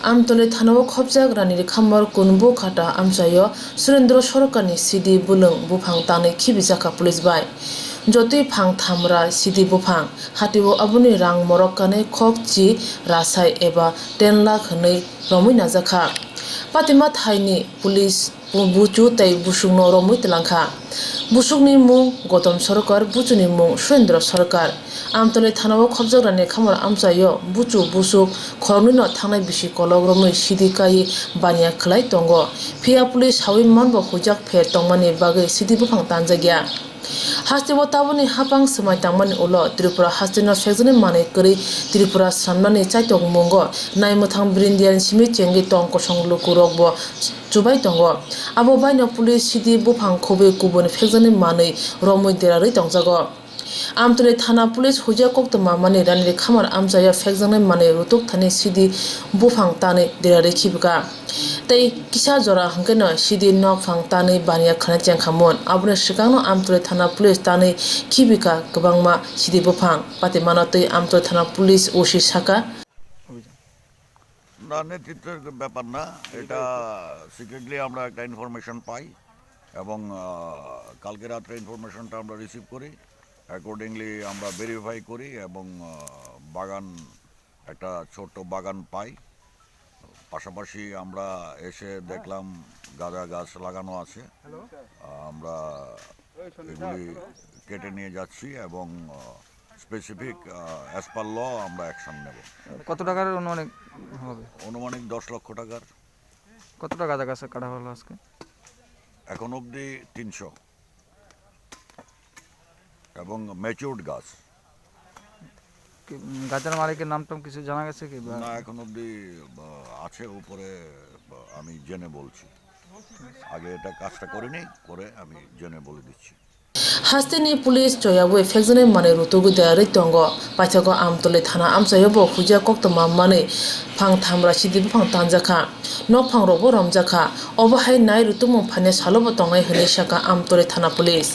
Amtole Thanao Khopjak Rani Khamar Kunbu Khata Amchayo Surendra Sorokani Sidi Bulung Buphang Tane Kibisaka Police by Joti Phang Thamra Sidi Buphang Hatiwo Abuni Rang Morokane Khokchi Rasai Eba 10 lakh Nei Romi Nazaka Patima Thaini Police Buchu Tai Busungno Romi Telangka Busukni Mung Gotom Sorokar Buchuni Mung Surendra Sorokar Amtole Thanao Khopjak Rani Khamar Amchayo Buchu Busuk Khornino Thangnai Bisi Kologromoi Sidi Kai Bania Khlai Tongo Phia Police Hawi Manbo Hujak Phe Tongmani Bagai Sidi Buphang Tanjagya Hastibo Tabuni Hapang Samai Tangmani Ulo Tripura Hastino Sejani Mane Kuri Tripura Sanmani Chaitong Mongo Naimuthang Brindian Simi Chengi Tong Kosong Lukurokbo Chubai Tongo Abo Baino Police Sidi Buphang Khobe Kubun Fezani Mane Romoi Derari Tongjago Amtole Thana Police Huja Koktama Mane Rani Khamar Amjaya Fekjane Mane Rutuk Thani Sidi Buphang Tane Derari Khibka Tei Kisa Jora Hangkeno Sidi Nok Phang Tane Bania Khana Chengkhamon Abune Shikangno Amtole Thana Police Tane Khibika Kabangma Sidi Buphang Patimano Tei Amtole Thana Police Oshi Saka না নেতৃত্বের ব্যাপার না এটা secretly আমরা একটা information পাই এবং কালকে রাতে ইনফরমেশনটা আমরা রিসিভ করি অ্যাকর্ডিংলি আমরা ভেরিফাই করি এবং বাগান একটা ছোট বাগান পাই পাশাপাশি আমরা এসে দেখলাম গাঁজা গাছ লাগানো আছে আমরা এগুলি কেটে নিয়ে যাচ্ছি এবং স্পেসিফিক অ্যাজ পার ল আমরা অ্যাকশন নেব কত টাকার অনুমানিক হবে অনুমানিক 10 লক্ষ টাকার কত টাকা গাঁজা গাছ কাটা হলো আজকে এখন অবধি 300 এবং ম্যাচিউরড গাছ গাছের মালিকের নামটাম কিছু জানা গেছে কি না এখন অবধি আছে উপরে আমি জেনে বলছি আগে এটা কাজটা করিনি করে আমি জেনে বলে দিচ্ছি Hastini Police Joyawe Fekjane Mane Rutugu Derari Tongo Pachago Amtole Thana Amchayo Bo Huja Koktama Mane Phang Thamra Sidi Buphang Tanjaka Nok Phang Robo Romjaka Obahai Nai Rutumung Phane Salobo Tongai Hene Shaka Amtole Thana Police